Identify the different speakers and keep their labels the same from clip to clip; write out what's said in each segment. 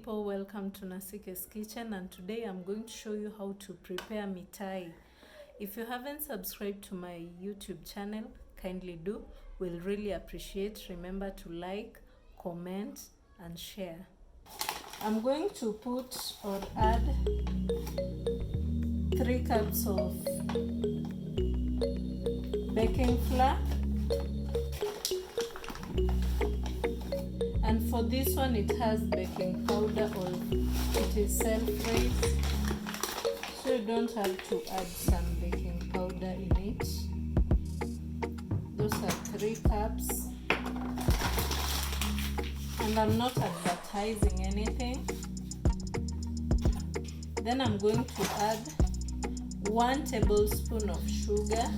Speaker 1: people, welcome to Nasike's Kitchen, and today I'm going to show you how to prepare mitai. If you haven't subscribed to my YouTube channel, kindly do. We'll really appreciate. Remember to like, comment and share. I'm going to put or add 3 cups of baking flour. And for this one, it has baking powder or it is self-raised, so you don't have to add some baking powder in it. Those are 3 cups. And I'm not advertising anything. Then I'm going to add 1 tablespoon of sugar,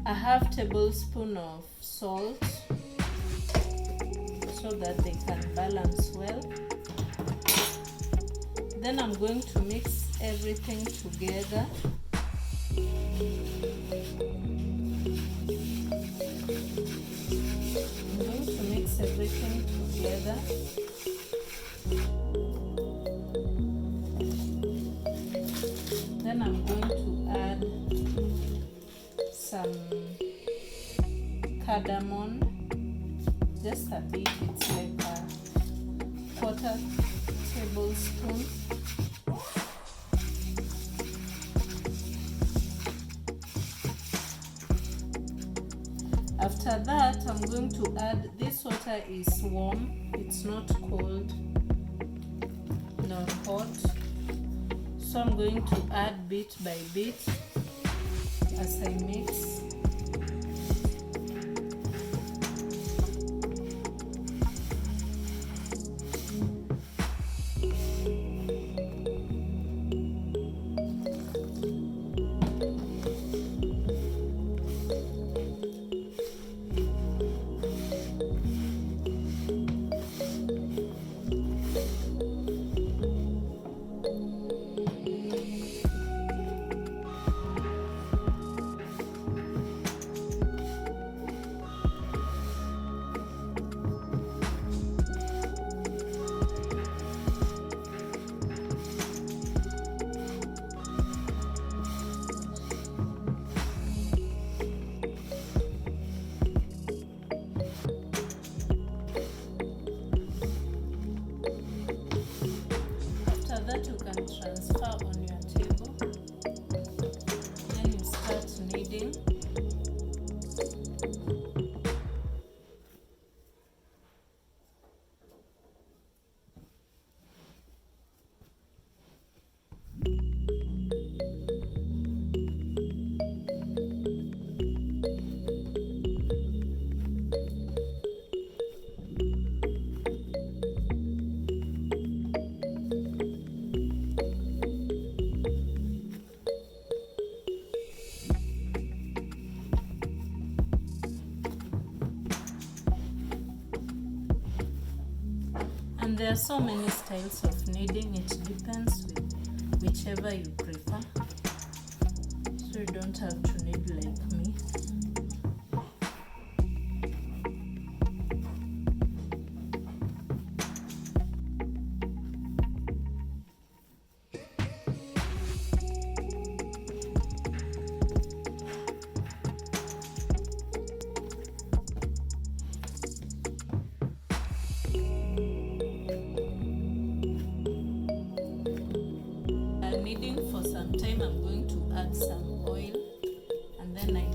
Speaker 1: a half tablespoon of salt so that they can balance well. Then I'm going to mix everything together. I'm going to mix everything together. Then I'm going to add some cardamom, just a bit. It's like a 1/4 tablespoon. After that, I'm going to add, this water is warm, it's not cold nor hot, so I'm going to add bit by bit as I mix. That you can transfer on your table. Then you start kneading. And there are so many styles of kneading, it depends with whichever you prefer. So you don't have to knead like me. Kneading for some time, I'm going to add some oil and then I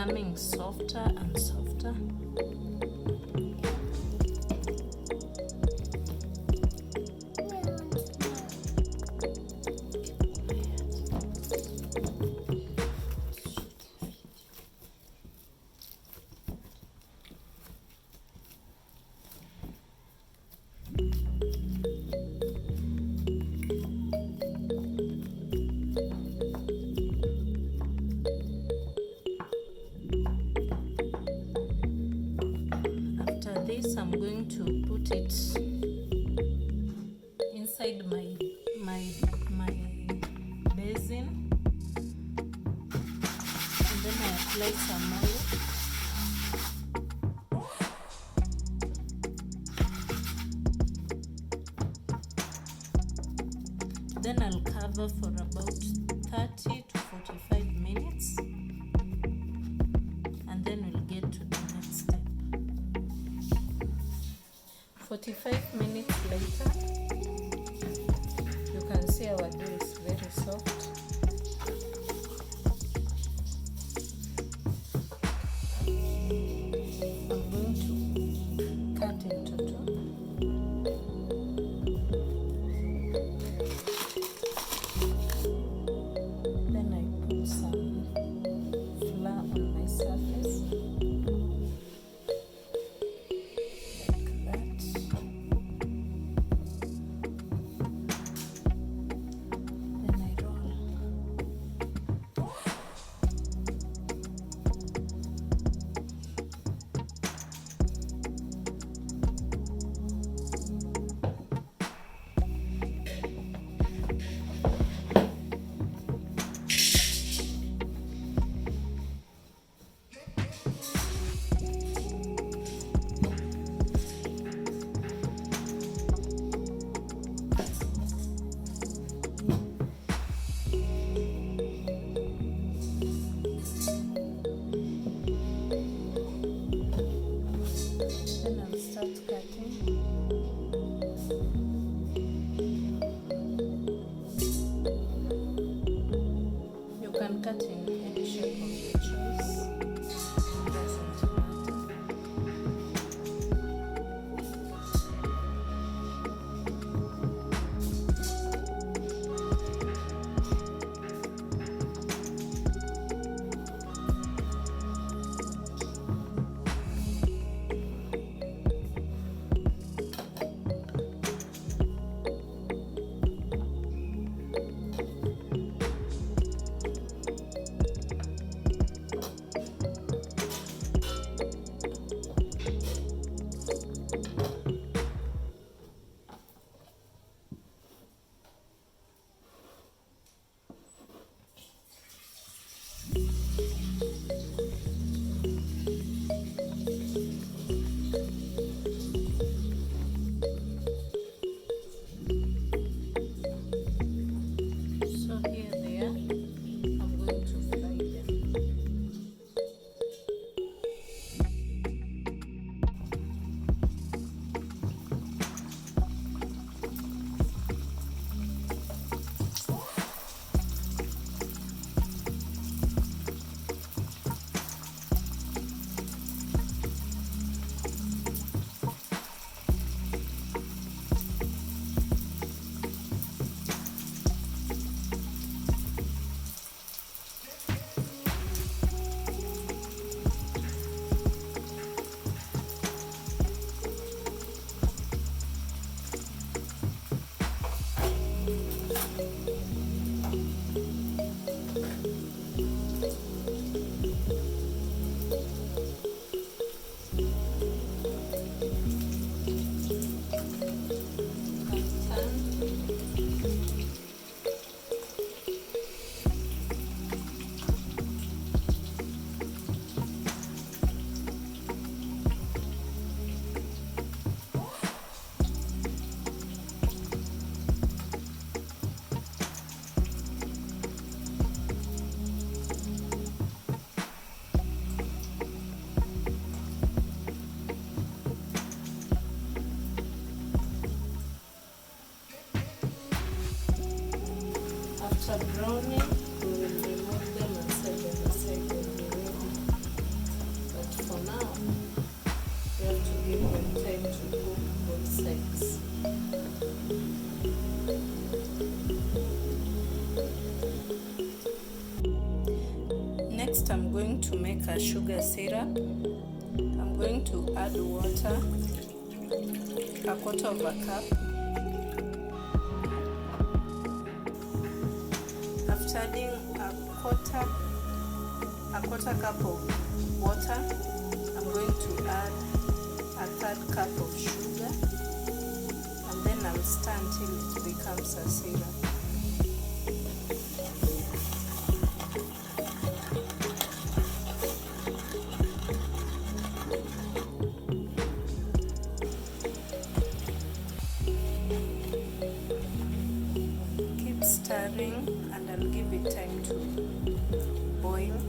Speaker 1: becoming softer and softer. This I'm going to put it inside my basin, and then I apply some oil. Then I'll cover for about 30 to 45 minutes, and then we'll get to the next step. 45 minutes later, you can see our dough is very soft. I'm going to cut into two. Then I put some flour on my surface. After browning, we will remove them and set them aside when we're ready. Next, I'm going to make a sugar syrup. I'm going to add water, a quarter of a cup. After adding a quarter cup of water, I'm going to add a third cup of sugar, and then I'll stir until it becomes a syrup. Keep stirring and I'll give it time to boil.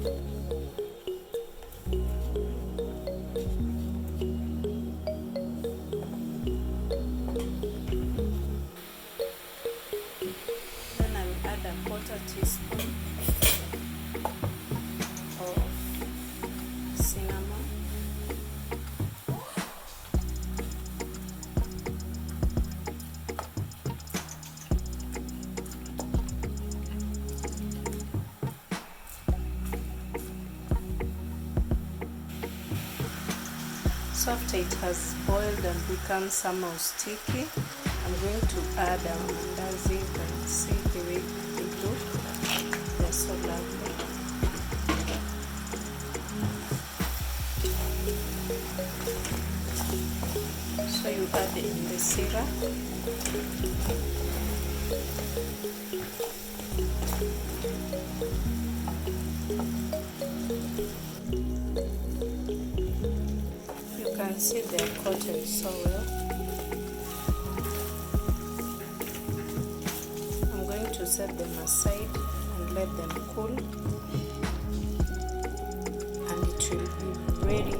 Speaker 1: Then I'll add a quarter teaspoon of cinnamon. So after it has boiled and become somehow sticky, I'm going to add mandazi. You can see the way they look. They're so lovely. So you add it in the syrup. You can see they're coated so well. I'm going to set them aside and let them cool, and it will be ready.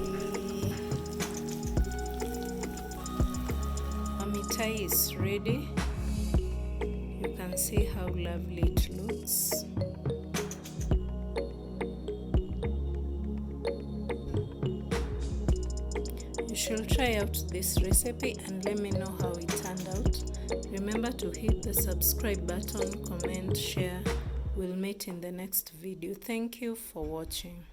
Speaker 1: Our mitai is ready. You can see how lovely it looks. You should try out this recipe and let me know how it turned out. Remember to hit the subscribe button, comment, share. We'll meet in the next video. Thank you for watching.